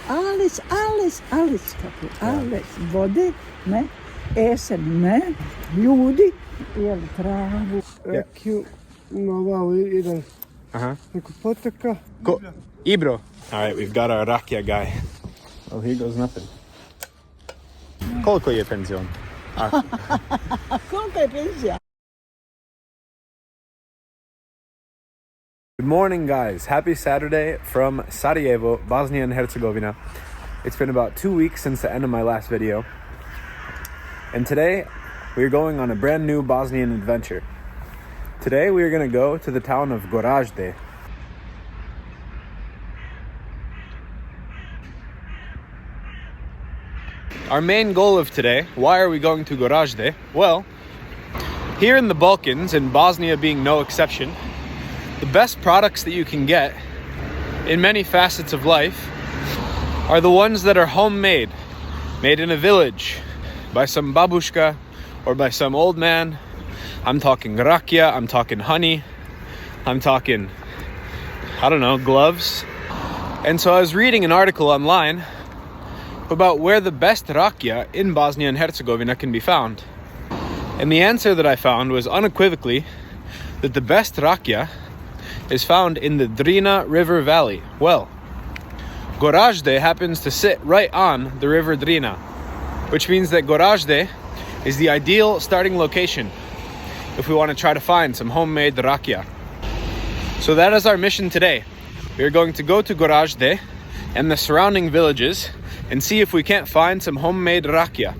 alles, vode, ne, esen, ne, ljudi, jeli travu. Rakiju, malo jedan, neko potoka. Ibro. All right, we've got our Rakija guy. Oh, here goes nothing. Koliko je penzion? Kolika je penzija? Good morning, guys. Happy Saturday from Sarajevo, Bosnia and Herzegovina. It's been about 2 weeks since the end of my last video. And today, we're going on a brand new Bosnian adventure. Today, we are going to go to the town of Goražde. Our main goal of today, why are we going to Goražde? Well, here in the Balkans, and Bosnia being no exception, the best products that you can get in many facets of life are the ones that are homemade, made in a village by some babushka or by some old man. I'm talking rakija, I'm talking honey, I'm talking, I don't know, gloves. And so I was reading an article online about where the best rakija in Bosnia and Herzegovina can be found. And the answer that I found was unequivocally that the best rakija is found in the Drina River Valley. Well, Goražde happens to sit right on the river Drina, which means that Goražde is the ideal starting location if we want to try to find some homemade rakija. So that is our mission today. We are going to go to Goražde and the surrounding villages and see if we can't find some homemade rakija.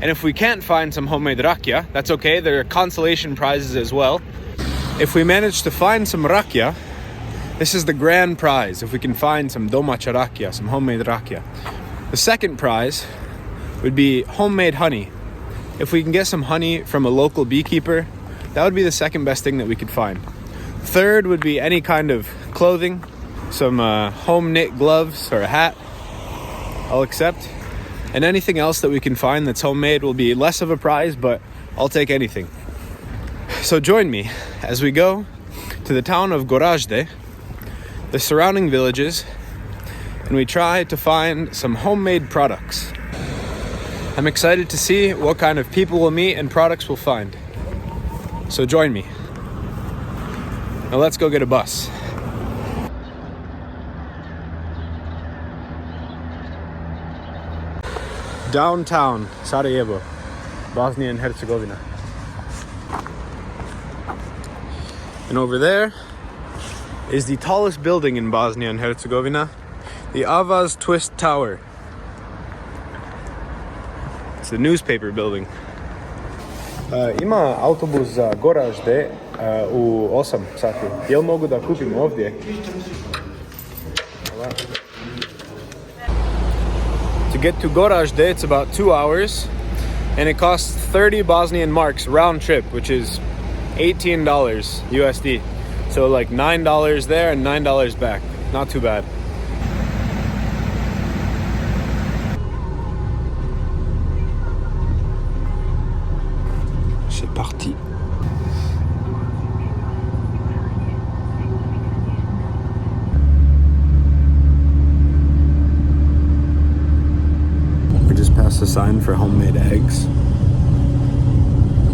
And if we can't find some homemade rakija, that's okay, there are consolation prizes as well. If we manage to find some rakija, this is the grand prize, if we can find some domaća rakija, some homemade rakija. The second prize would be homemade honey. If we can get some honey from a local beekeeper, that would be the second best thing that we could find. Third would be any kind of clothing, some home knit gloves or a hat, I'll accept. And anything else that we can find that's homemade will be less of a prize, but I'll take anything. So join me as we go to the town of Goražde, the surrounding villages, and we try to find some homemade products. I'm excited to see what kind of people we'll meet and products we'll find. So join me. Now let's go get a bus. Downtown Sarajevo, Bosnia and Herzegovina. And over there is the tallest building in Bosnia and Herzegovina, the Avaz Twist Tower. It's the newspaper building. Ima autobus za Goražde u 8 sati. Jel mogu da kupim ovdje? To get to Goražde, it's about 2 hours, and it costs 30 Bosnian marks round trip, which is $18 USD. So like $9 there and $9 back. Not too bad. C'est parti. We just passed a sign for homemade eggs.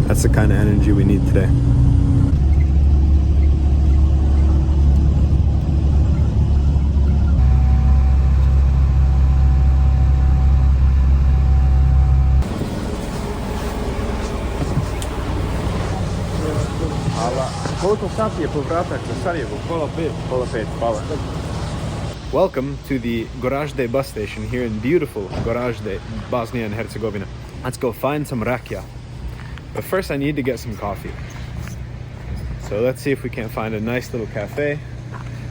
That's the kind of energy we need today. Koliko sati je povratak za Sarajevo? Pola pet, hvala. Welcome to the Goražde bus station here in beautiful Goražde, Bosnia and Herzegovina. Let's go find some rakija. But first I need to get some coffee. So let's see if we can't find a nice little cafe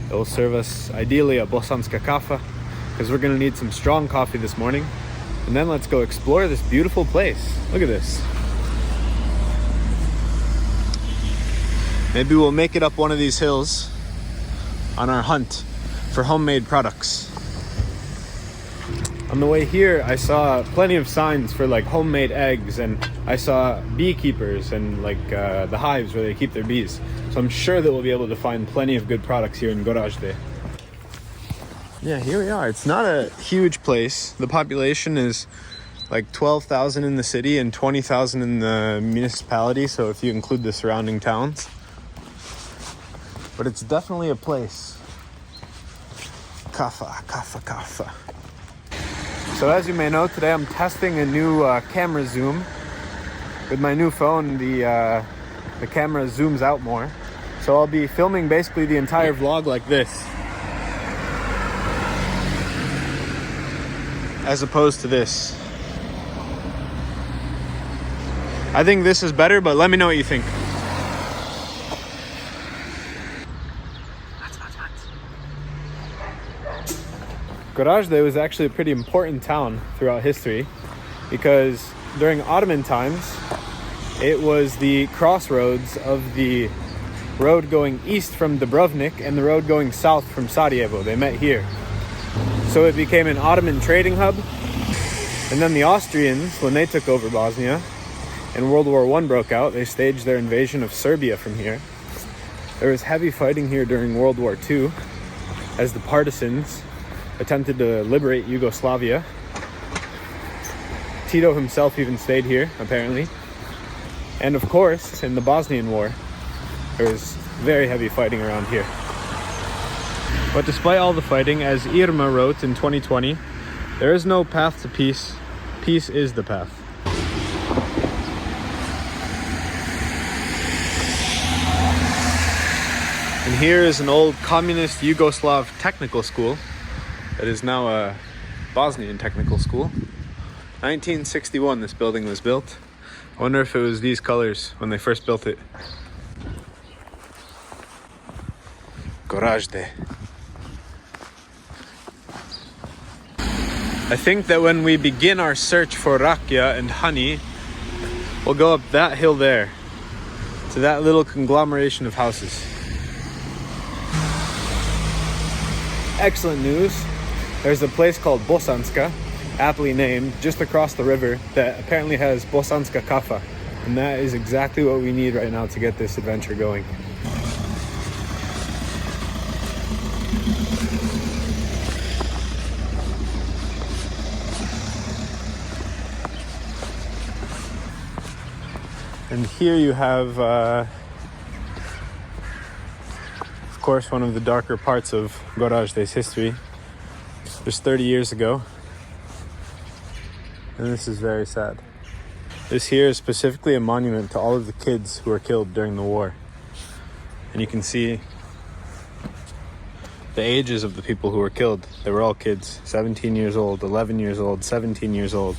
that will serve us ideally a bosanska kafa, because we're gonna need some strong coffee this morning. And then let's go explore this beautiful place. Look at this. Maybe we'll make it up one of these hills on our hunt for homemade products. On the way here, I saw plenty of signs for like homemade eggs, and I saw beekeepers and like the hives where they keep their bees. So I'm sure that we'll be able to find plenty of good products here in Goražde. Yeah, here we are. It's not a huge place. The population is like 12,000 in the city and 20,000 in the municipality, so if you include the surrounding towns. But it's definitely a place. Kafa. So as you may know, today I'm testing a new camera zoom. With my new phone, the camera zooms out more. So I'll be filming basically the entire vlog like this, as opposed to this. I think this is better, but let me know what you think. Goražde was actually a pretty important town throughout history because during Ottoman times, it was the crossroads of the road going east from Dubrovnik and the road going south from Sarajevo. They met here. So it became an Ottoman trading hub. And then the Austrians, when they took over Bosnia and World War I broke out, they staged their invasion of Serbia from here. There was heavy fighting here during World War II as the partisans attempted to liberate Yugoslavia. Tito himself even stayed here, apparently. And of course, in the Bosnian War, there was very heavy fighting around here. But despite all the fighting, as Irma wrote in 2020, there is no path to peace. Peace is the path. And here is an old communist Yugoslav technical school that is now a Bosnian technical school. 1961 this building was built. I wonder if it was these colors when they first built it. Goražde. I think that when we begin our search for Rakija and honey, we'll go up that hill there to that little conglomeration of houses. Excellent news. There's a place called Bosanska, aptly named, just across the river that apparently has Bosanska kafa. And that is exactly what we need right now to get this adventure going. And here you have, of course, one of the darker parts of Goražde's history. Just 30 years ago. And this is very sad. This here is specifically a monument to all of the kids who were killed during the war. And you can see the ages of the people who were killed. They were all kids. 17 years old, 11 years old, 17 years old,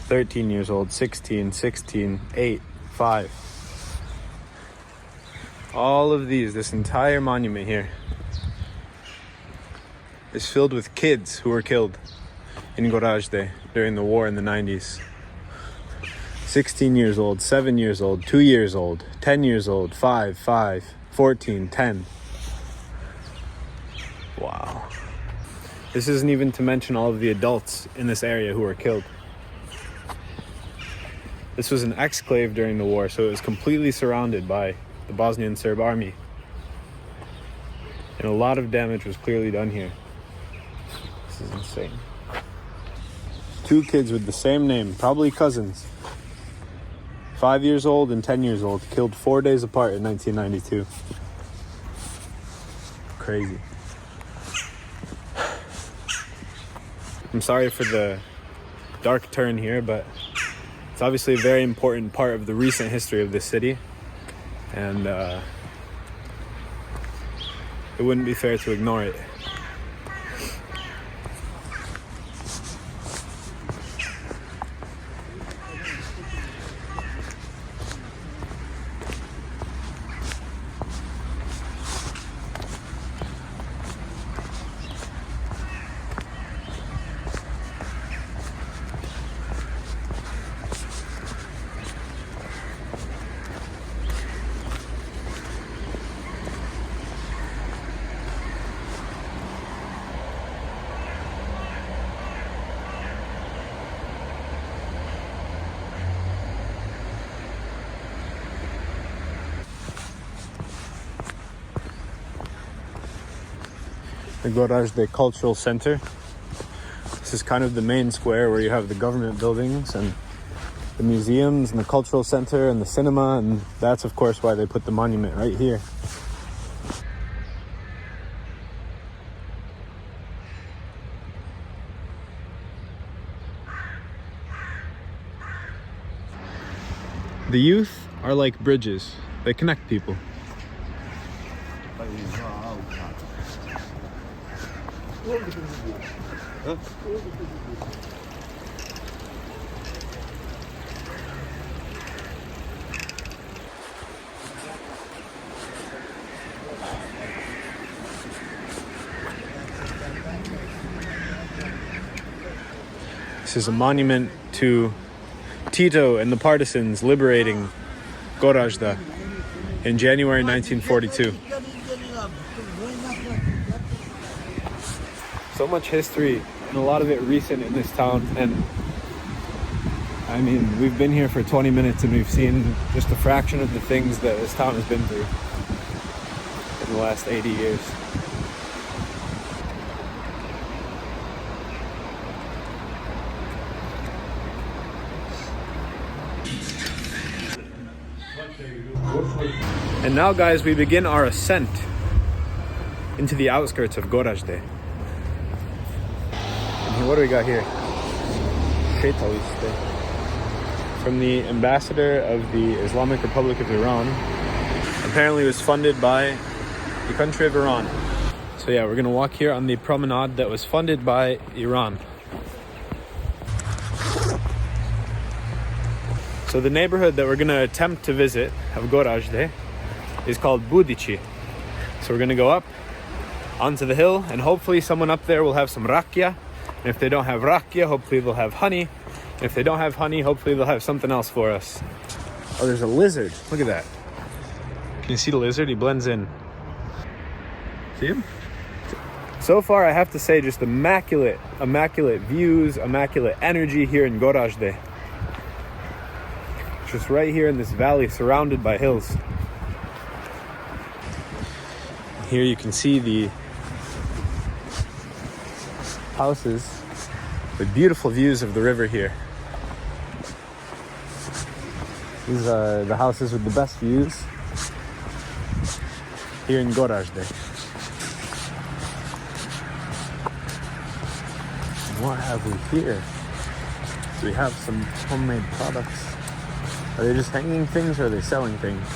13 years old, 16, 8, 5. All of these, this entire monument here, is filled with kids who were killed in Goražde during the war in the 90s. 16 years old, 7 years old, 2 years old, 10 years old, 5, 14, 10. Wow. This isn't even to mention all of the adults in this area who were killed. This was an exclave during the war, so it was completely surrounded by the Bosnian Serb army. And a lot of damage was clearly done here. This is insane. 2 kids with the same name, probably cousins. 5 years old and 10 years old, killed 4 days apart in 1992. Crazy. I'm sorry for the dark turn here, but it's obviously a very important part of the recent history of this city. And it wouldn't be fair to ignore it. the Goražde Cultural Center. This is kind of the main square where you have the government buildings and the museums and the cultural center and the cinema, and that's of course why they put the monument right here. The youth are like bridges. They connect people. This is a monument to Tito and the partisans liberating Goražde in January 1942. So much history, and a lot of it recent in this town, and I mean, we've been here for 20 minutes and we've seen just a fraction of the things that this town has been through in the last 80 years. And now, guys, we begin our ascent into the outskirts of Goražde. And what do we got here? From the ambassador of the Islamic Republic of Iran. Apparently it was funded by the country of Iran. So yeah, we're gonna walk here on the promenade that was funded by Iran. So the neighborhood that we're gonna attempt to visit of Goražde is called Budići. So we're gonna go up onto the hill, and hopefully someone up there will have some rakija. And if they don't have rakija, hopefully they'll have honey. And if they don't have honey, hopefully they'll have something else for us. Oh, there's a lizard. Look at that. Can you see the lizard? He blends in. See him? So far, I have to say, just immaculate views, immaculate energy here in Goražde. Just right here in this valley surrounded by hills. Here you can see the houses with beautiful views of the river here. These are the houses with the best views here in Goražde. What have we here? We have some homemade products. Are they just hanging things, or are they selling things?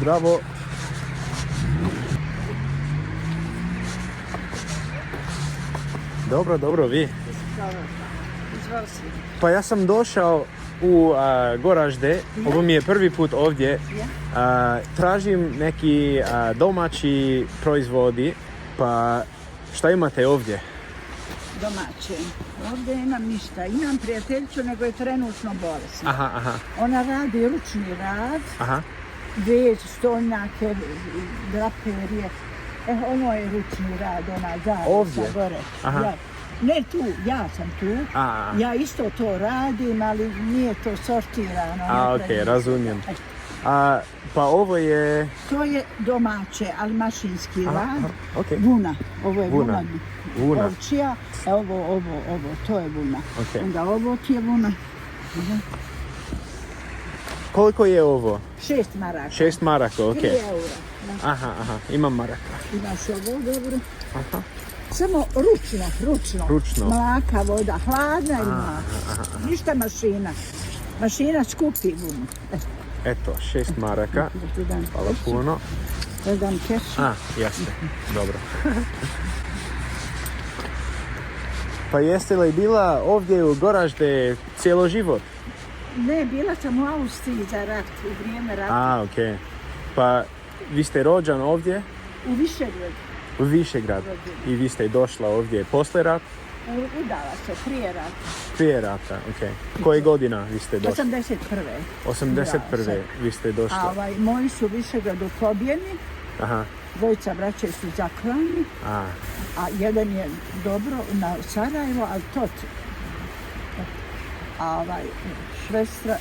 Bravo! Dobro, vi? Pa ja sam došao u Goražde, ovo mi je prvi put ovdje. Tražim neki domaći proizvodi, pa šta imate ovdje? Domaće. Ovdje imam ništa. Imam prijateljicu, nego je trenutno bolesna. Aha. Ona radi ručni rad, Aha. već, stolnjake, draperije. Ono je ručni rad, ona zajednica gore. Aha. Ne tu, ja sam tu. Ja isto to radim, ali nije to sortirano. Okej, razumijem. Pa ovo je... To je domaće, ali mašinski rad. Okay. Vuna. Ovo je vuna. Ovčija. Ovo, to je vuna. Okay. Onda ovo ti je vuna. Koliko je ovo? 6 maraka. 6 maraka, okej. 3 eura. Aha, imam maraka. Imaš ovo, dobro. Aha. Samo ručno. Mlaka, voda, hladna i mlaka. Ništa mašina. Mašina skupi vunu. Eto, 6 maraka. Hvala puno. Da dam kešu. Jasne. Dobro. Pa jeste li bila ovdje u Goražde cijelo život? Ne, bila sam u Austriji za rat, u vrijeme rata. Okej. Pa vi ste rođen ovdje? U Višegradu. U Višegrad. I vi ste došla ovdje posle rata? Udala se, prije rata. Prije rata, okej. Koje godina vi ste došli? 81. 81. vi ste došli. Moji su u Višegradu pobjeni. Aha. Dvojica braće su zaklani. A jedan je dobro na Sarajevo, ali tot. A švestra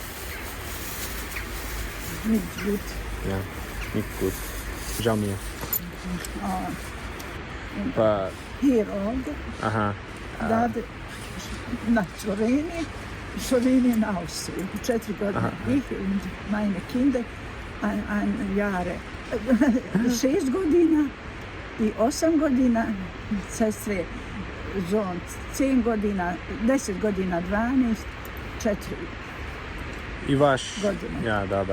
nič biti. Ja, niet goed. Žao mi je. Pa, Hier ovdje, aha, dade na Sloveniji na Austriji. 4 godine. Ich und meine Kinder, ein Jahre. 6 godina i 8 godina, sestre, zon, 10 godina, 10 godina, 12, 4 i vaš, godine. ja, da.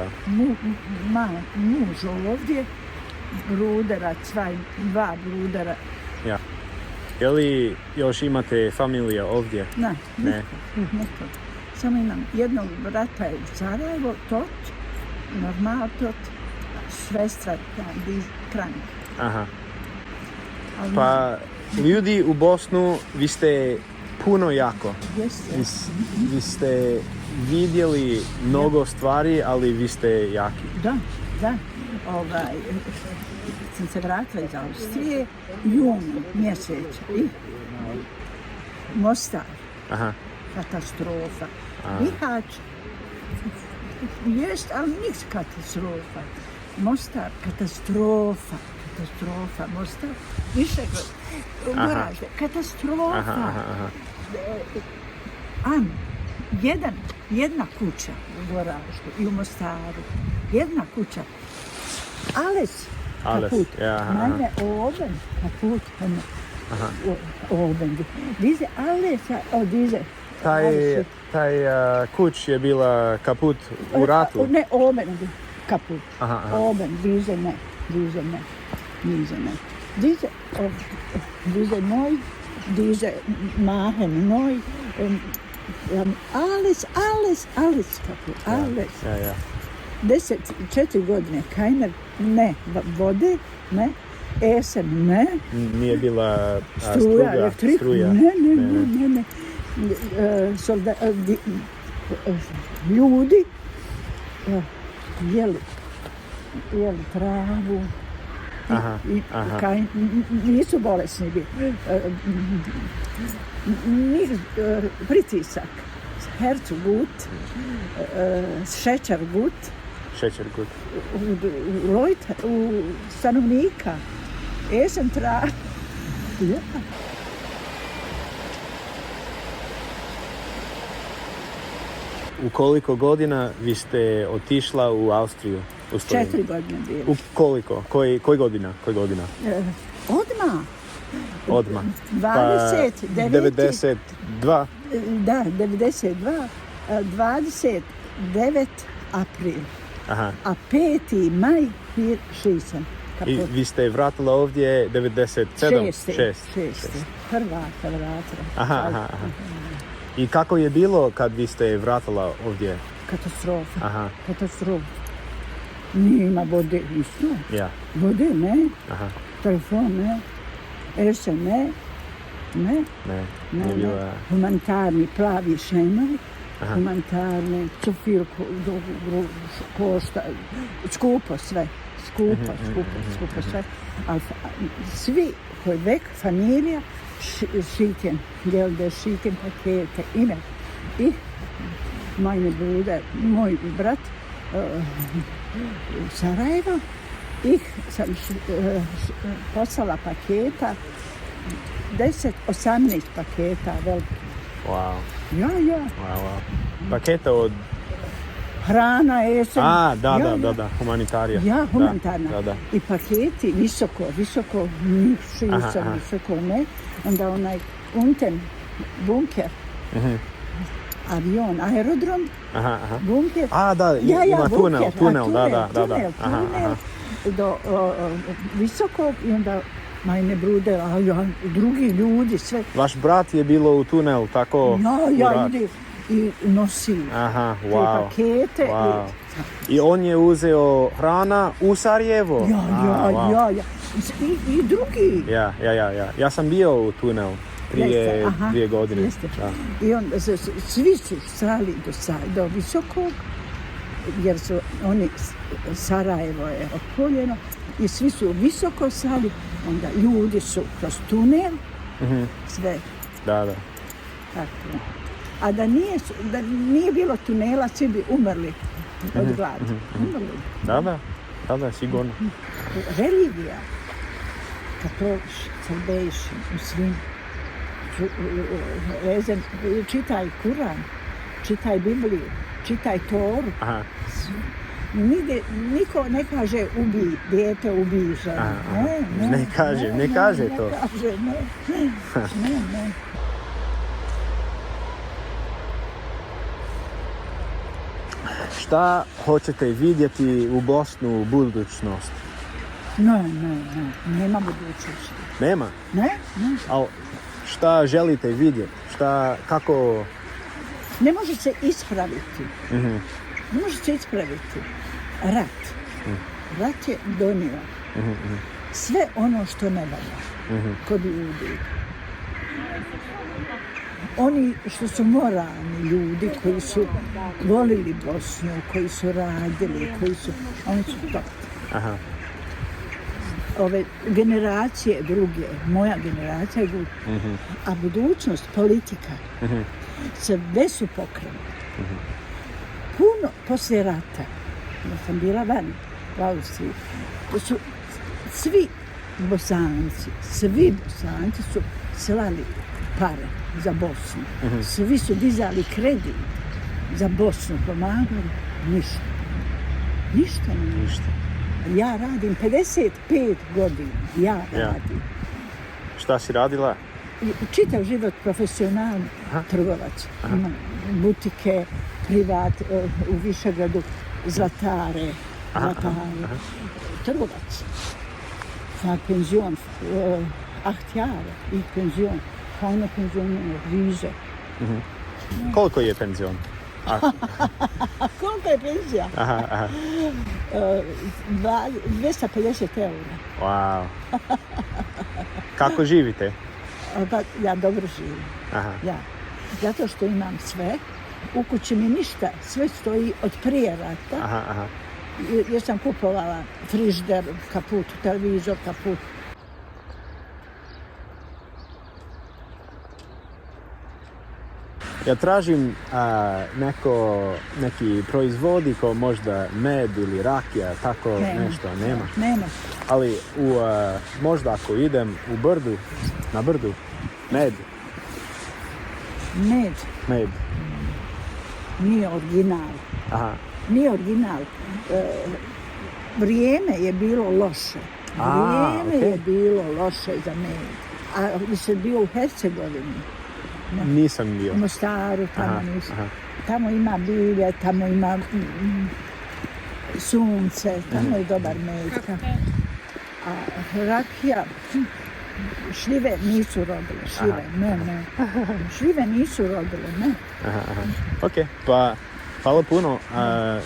Muž ovdje, brudera, 2 brudera. Ja. Je li još imate familija ovdje? Ne. Samo imam jednog brata je u Sarajevo, tot, normal tot, svestra, krank. Aha. Pa ljudi u Bosnu, vi ste puno jako. Jeste. Vi ste vidjeli mnogo stvari, ali vi ste jaki. Da. Sam se vratila iz Austrije, juni mjesec i Mostar, katastrofa. Bihać, jest, ali niks katastrofa. Mostar, katastrofa, Mostar, više Goražde, katastrofa. Jedna kuća u Goraždu i u Mostaru, jedna kuća. Alles kaputt. Meine oben kaputt. Oben. Diese alles, diese. Taj kuć je bila kaput u ratu? Ne, oben kaputt. Oben, diese ne. Diese neu, diese machen neu. Alles kaputt. Alles. Ja. 4 godine, kajmer, ne, vode, ne, esen, ne. Nije bila struja. Ne. Ljudi jeli travu i nisu bolesni bili. Pritisak, hercu gut, šećer gut. U stanovnika. Esen travu. U koliko godina vi ste otišla u Austriju? 4 godine bilo. U koliko? Koji godina? Odmah. 92? Da, 92. 29 april. Aha. A 5. maj šišam. I vi ste vratila ovdje 97? 6. Hrvata vratila. Aha. I kako je bilo kad vi ste vratila ovdje? Katastrofa. Nima vode, isto. Ja. Vode, ne. Telefon, ne. Ese, ne. Humanitarni plavi šemovi. Humanitarne, cufir, košta, skupo sve. Skupo sve. Ali svi koji vek, familija, schicken, gelde, schicken pakete, ime. I meine Bruder, moj brat, u Sarajevo, sam poslala paketa, 18 paketa velike. Wow. Ja. Wow. Paketa od... Hrana, jesen. Da, humanitarija. Ja, humanitarna. Da. I paketi visoko, visoko, ne. Onda onaj unten, bunker, avion, aerodrom, bunker. Ima tunel, da. Do visokog i onda majne brude, drugi ljudi, sve. Vaš brat je bilo u tunel, tako? Ja, ide i nosi te pakete. Wow. I on je uzeo hrana u Sarajevo? Ja. I drugi. Ja sam bio u tunel prije 2 godine. I onda svi su stali do visokog, jer su oni, Sarajevo je opkoljeno, i svi su visoko stali, onda ljudi su kroz tunel, sve. Da. Tako. A da nije bilo tunela, svi bi umrli od gladi. Da. Da, sigurno. Religija, katolici, srbejši, muslim, čitaj Kuran, čitaj Bibliju, čitaj Toru. Aha. Niko ne kaže ubij dijete, ubij ženu. Ne kaže to. Ne kaže, ne. Šta hoćete vidjeti u Bosnu u budućnosti? Nema budućnosti. Nema? Ne. Ali šta želite vidjeti? Kako... Ne može se ispraviti. Ne može se ispraviti. Rat. Rat je donio sve ono što ne valja kod ljudi. Oni što su moralni ljudi, koji su volili Bosnu, koji su radili, oni su to. Aha. Ove generacije druge, moja generacija, a budućnost, politika, sve su pokrenute. Puno poslije rata, ja sam bila van u Austriji, to su svi Bosanci su slali pare za Bosnu. Svi su dizali kredit za Bosnu, pomagali. Ništa. Ja radim 55 godina. Radim. Šta si radila? Čitav život profesionalni trgovac. Imam butike, privat, u Višegradu, zlatare. Trgovac. Sad penzion, ahtjare i penzion. Keine Pension, Riese. Koliko je penzion? Koliko je penzija? 250 €. Wow. Kako živite? Ja dobro živim. Ja. Zato što imam sve. U kući mi ništa. Sve stoji od prije rata. Jer sam kupovala frižider, kaput, televizor, kaput. Ja tražim neki proizvodi kao možda med ili rakija, tako nešto, nema. Ali možda ako idem na brdu, med. Nije original. Nije original. Vrijeme je bilo loše. Je bilo loše za med. A se bio u Hercegovini. Nisam bio. U Mostaru, tamo nisam. Tamo ima bilje, tamo ima sunce, tamo je dobar med. A rakija, šljive nisu rodile, ne. Šljive nisu rodile, ne. Ok, pa hvala puno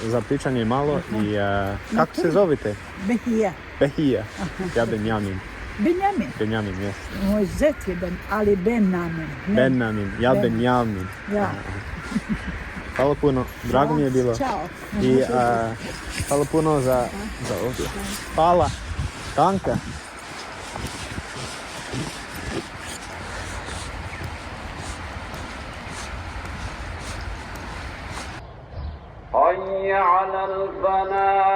za pričanje malo i kako se zovete? Behija. Ja Benjamin. Benjamin, jes. Moj zet je ali Benjamin. Benjamin. Ja. Hvala puno, drago mi je bilo. Ćao. I hvala puno za ovdje. Hvala, danke. حي على الفلاح.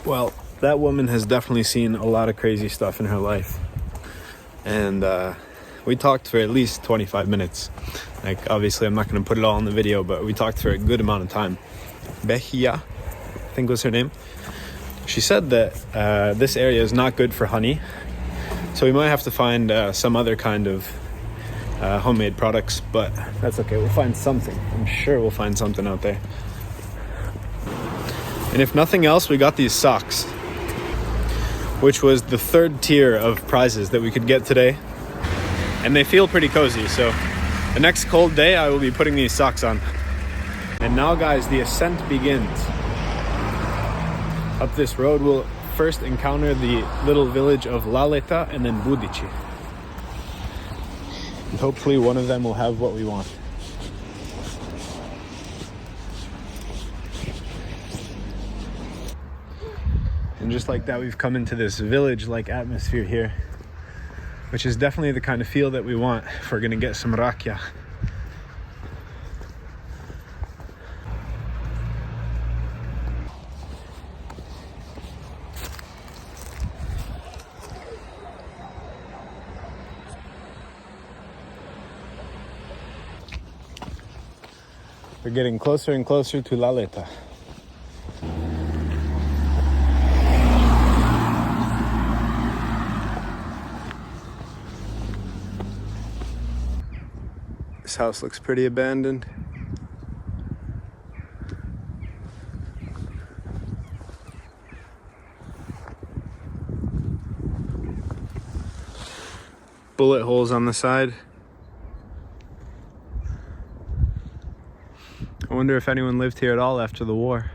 Well, that woman has definitely seen a lot of crazy stuff in her life. And we talked for at least 25 minutes. Like, obviously, I'm not going to put it all in the video, but we talked for a good amount of time. Behia, I think was her name. She said that this area is not good for honey. So we might have to find some other kind of homemade products, but that's okay. We'll find something. I'm sure we'll find something out there. And if nothing else, we got these socks, which was the third tier of prizes that we could get today. And they feel pretty cozy, so the next cold day I will be putting these socks on. And now, guys, the ascent begins. Up this road, we'll first encounter the little village of Laleta and then Budići. And hopefully one of them will have what we want. And just like that, we've come into this village-like atmosphere here. which is definitely the kind of feel that we want if we're gonna get some rakija. We're getting closer and closer to Lalleta. This house looks pretty abandoned. Bullet holes on the side. I wonder if anyone lived here at all after the war.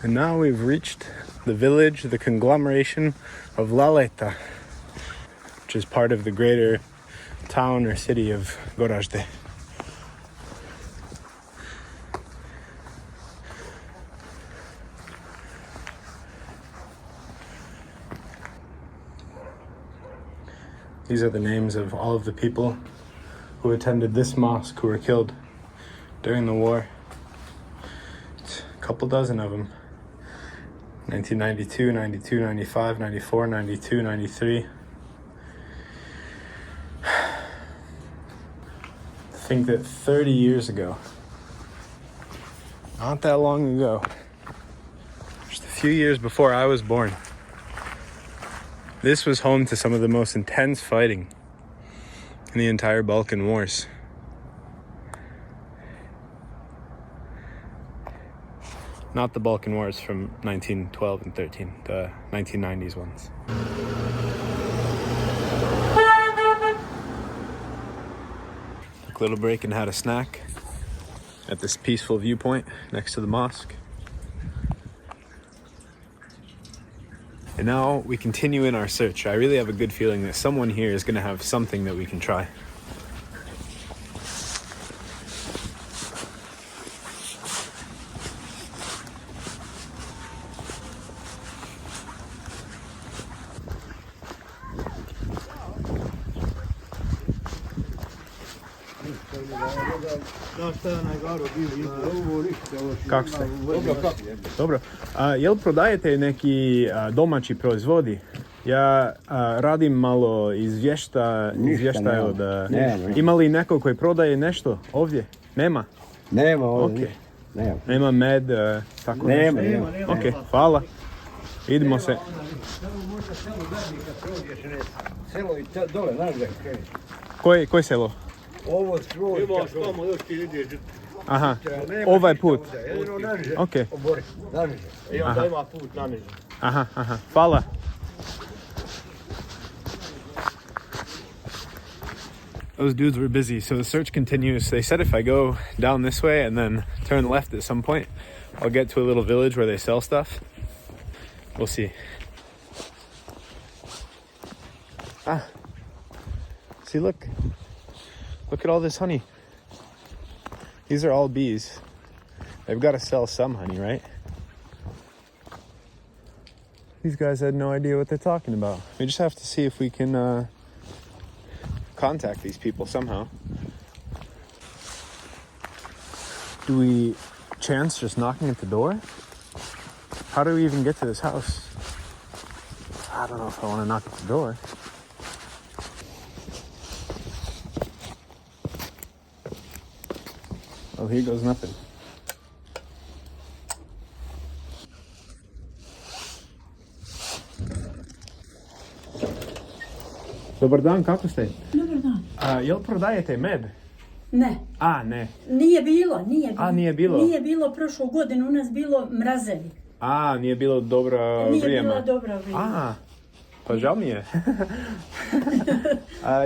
And now we've reached the village, the conglomeration of Lalleta, which is part of the greater town or city of Goražde. These are the names of all of the people who attended this mosque who were killed during the war. It's a couple dozen of them. 1992, 92, 95, 94, 92, 93. I think that 30 years ago, not that long ago, just a few years before I was born, this was home to some of the most intense fighting in the entire Balkan Wars. Not the Balkan Wars from 1912 and 13, the 1990s ones. Took a little break and had a snack at this peaceful viewpoint next to the mosque. And now we continue in our search. I really have a good feeling that someone here is going to have something that we can try. Kako ste? Dobro. Jel prodajete neki domaći proizvodi? Ja radim malo izvještaja od... Ima li neko koji prodaje nešto ovdje? Nema? Nema ovdje. Okay. Nema med, tako nešto? Nema. Ok, hvala. Idemo se. Selo i dole, znaš da je. Koje selo? Ovo svoj. Imaš tamo još ti ideš. Aha, ovaj put. Ok. I onda ima put naniže. Aha, hvala. Those dudes were busy, so the search continues. They said if I go down this way and then turn left at some point, I'll get to a little village where they sell stuff. We'll see. See, look at all this honey. These are all bees. They've got to sell some honey, right? These guys had no idea what they're talking about. We just have to see if we can contact these people somehow. Do we chance just knocking at the door? How do we even get to this house? I don't know if I want to knock at the door. Oh, here goes nothing. Dobar dan, kako ste? Dobar dan. Jel prodajete med? Ne. Ne. Nije bilo. Nije bilo? Nije bilo prošlu godinu, u nas bilo mrazevi. Nije bilo dobro vrijeme. Nije bilo dobro vrijeme. Pa žao mi je.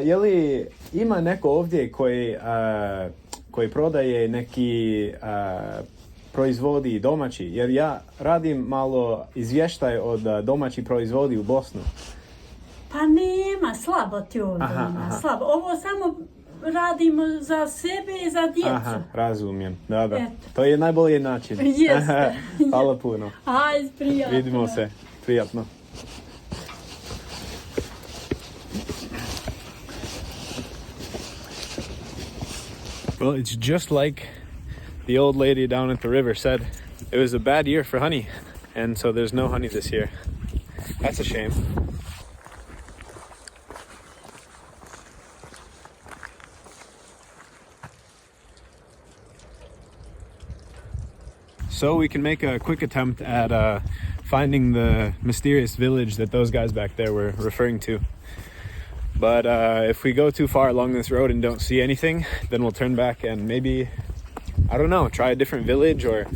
Je li ima neko ovdje koji prodaje neki proizvodi domaći? Jer ja radim malo izvještaj od domaći proizvodi u Bosnu. Pa nema, slabo ti ovdje ima, slabo. Ovo samo radimo za sebe i za djecu. Aha, razumijem. Da. Eto. To je najbolji način. Jeste. Hvala puno. Ajde, prijatno. Vidimo se. Prijatno. Well, it's just like the old lady down at the river said. It was a bad year for honey, and so there's no honey this year. That's a shame. So we can make a quick attempt at finding the mysterious village that those guys back there were referring to. But if we go too far along this road and don't see anything, then we'll turn back and maybe, I don't know, try a different village or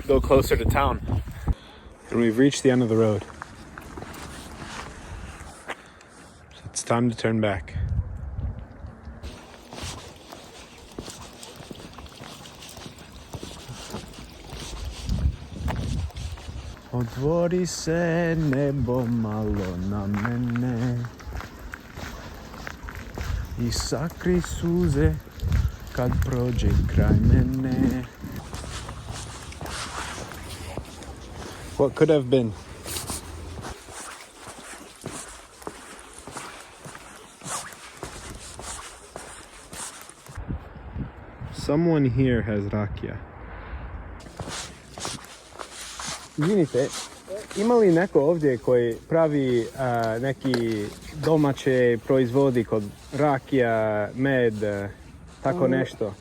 go closer to town. And we've reached the end of the road. So it's time to turn back. Otvori se nebo malo na mene I sakri suze kad prođe kraj mene. What could have been? Someone here has rakija. Izvinite, ima li neko ovdje koji pravi neki domaće proizvodi kod rakija, med, tako nešto?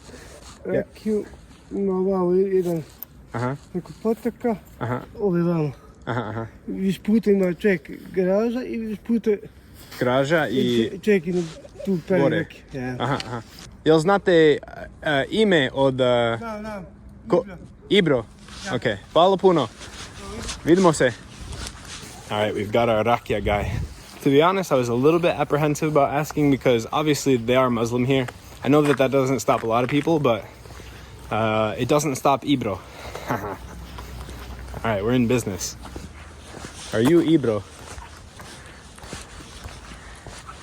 Rakiju ima ovamo jedan neko potoka, ove vamo. Viš puta ima čovjek garaža I viš puta Graža I čovjek ima tu pravi gore. rakiju. Jel znate ime od... Da. Ibro? Ok, hvala puno. Vidimo se. All right, we've got our Rakija guy. To be honest, I was a little bit apprehensive about asking because obviously they are Muslim here. I know that doesn't stop a lot of people, but it doesn't stop Ibro. All right, we're in business. Are you Ibro?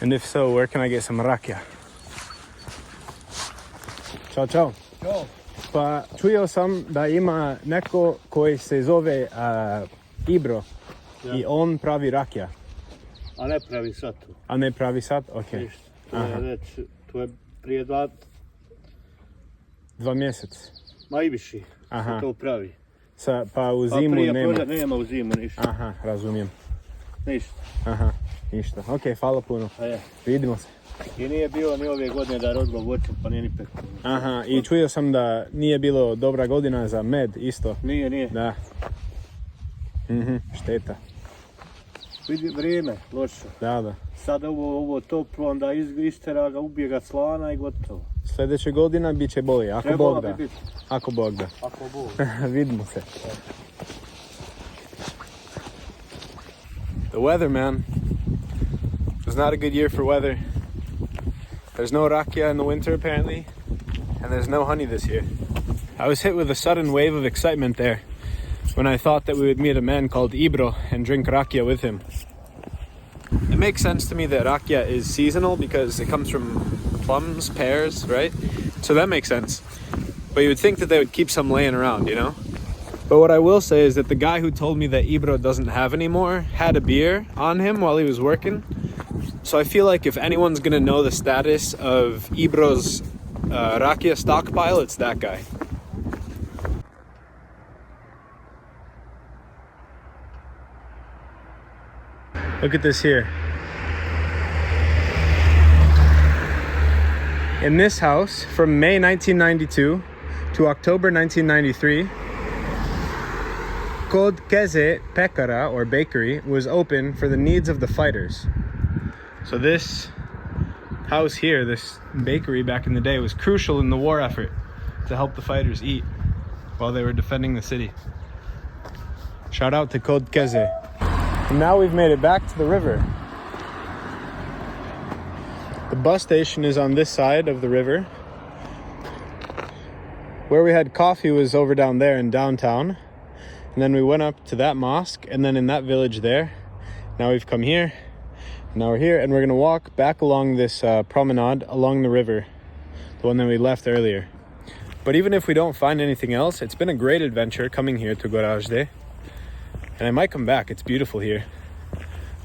And if so, where can I get some Rakija? Ćao. Ćao. Pa čuo sam da ima neko koji se zove Ibro I on pravi rakija. A ne pravi sad tu. A ne pravi sad? Ok. Ništa. To je prije 2 mjeseca. Ma I viši. Se to pravi. Pa u zimu prije nema. Nema u zimu ništa. Razumijem. Ništa. Ništa. Ok, hvala puno. Vidimo se. I nije bilo ni ove godine da je rodilo voće, pa nije ni peklo. I čuo sam da nije bilo dobra godina za med isto. Nije. Da. Šteta. Vidi vrijeme, loše. Da. Sad ovo toplo, onda istera ga, ubije ga slana I gotovo. Sljedeće godina bit će bolje, ako Bog da. Ako Bog da. Vidimo se. The weather, man. It was not a good year for weather. There's no rakija in the winter, apparently, and there's no honey this year. I was hit with a sudden wave of excitement there when I thought that we would meet a man called Ibro and drink rakija with him. It makes sense to me that rakija is seasonal because it comes from plums, pears, right? So that makes sense. But you would think that they would keep some laying around, you know? But what I will say is that the guy who told me that Ibro doesn't have anymore had a beer on him while he was working. So I feel like if anyone's gonna know the status of Ibro's rakija stockpile, it's that guy. Look at this here. In this house, from May 1992 to October 1993, Kod Keze Pekara, or bakery, was open for the needs of the fighters. So this house here, this bakery back in the day, was crucial in the war effort to help the fighters eat while they were defending the city. Shout out to Kod Keze. And now we've made it back to the river. The bus station is on this side of the river. Where we had coffee was over down there in downtown. And then we went up to that mosque and then in that village there. Now we've come here. Now we're here and we're gonna walk back along this promenade along the river, the one that we left earlier. But even if we don't find anything else, it's been a great adventure coming here to Goražde. And I might come back, it's beautiful here.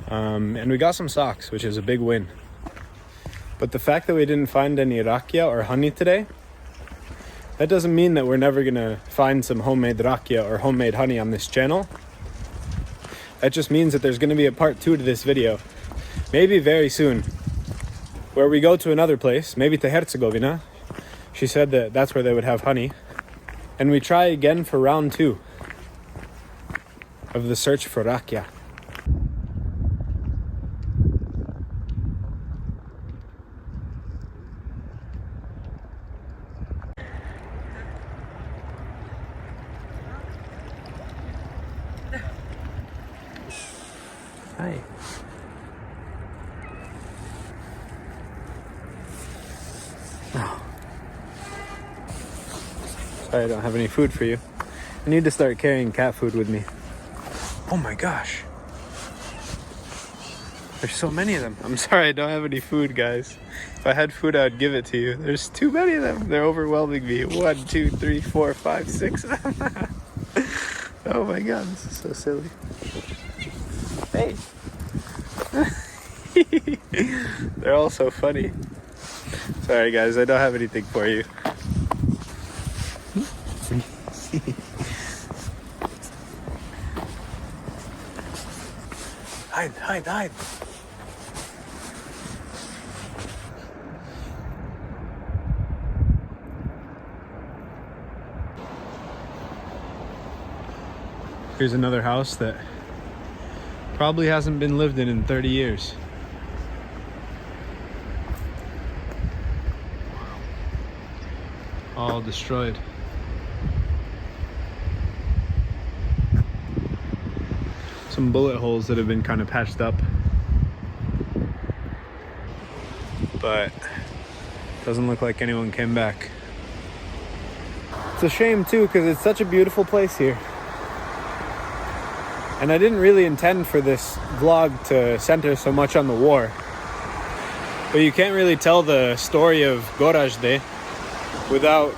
And we got some socks, which is a big win. But the fact that we didn't find any rakija or honey today, that doesn't mean that we're never gonna find some homemade rakija or homemade honey on this channel. That just means that there's gonna be a part 2 to this video. Maybe very soon, where we go to another place, maybe to Herzegovina. She said that that's where they would have honey. And we try again for round 2 of the search for rakija. Hi. Oh. Sorry, I don't have any food for you. I need to start carrying cat food with me. Oh my gosh. There's so many of them. I'm sorry, I don't have any food, guys. If I had food, I would give it to you. There's too many of them. They're overwhelming me. 1, 2, 3, 4, 5, 6 of them. Oh my god, this is so silly. Hey. They're all so funny. Sorry guys, I don't have anything for you. Hide, hide, hide. Here's another house that probably hasn't been lived in 30 years. All destroyed. Some bullet holes that have been kind of patched up. But doesn't look like anyone came back. It's a shame too, because it's such a beautiful place here. And I didn't really intend for this vlog to center so much on the war. But you can't really tell the story of Goražde without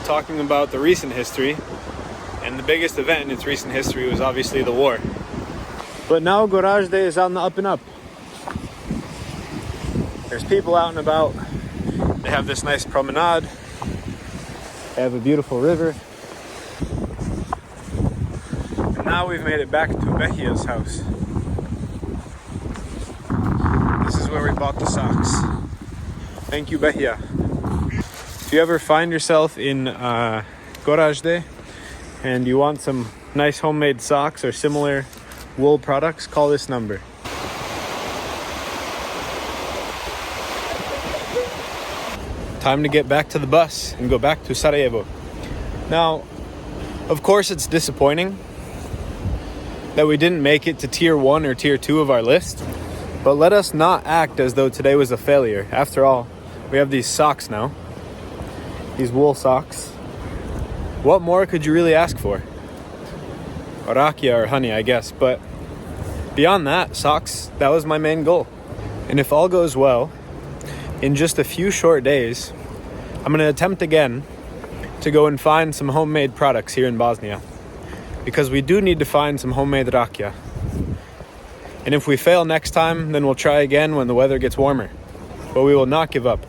talking about the recent history. And the biggest event in its recent history was obviously the war. But now Goražde is on the up and up. There's people out and about. They have this nice promenade. They have a beautiful river. And now we've made it back to Behia's house. This is where we bought the socks. Thank you, Behia. If you ever find yourself in Goražde and you want some nice homemade socks or similar wool products, call this number. Time to get back to the bus and go back to Sarajevo. Now, of course it's disappointing that we didn't make it to tier 1 or tier 2 of our list, but let us not act as though today was a failure. After all, we have these socks now, these wool socks. What more could you really ask for? Rakija or honey, I guess, but beyond that, socks, that was my main goal. And if all goes well, in just a few short days, I'm gonna attempt again to go and find some homemade products here in Bosnia, because we do need to find some homemade rakija. And if we fail next time, then we'll try again when the weather gets warmer. But we will not give up.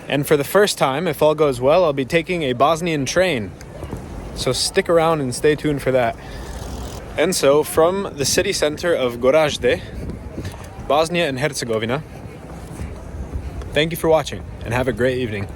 And for the first time, if all goes well, I'll be taking a Bosnian train. So stick around and stay tuned for that. And so from the city center of Goražde, Bosnia and Herzegovina, thank you for watching and have a great evening.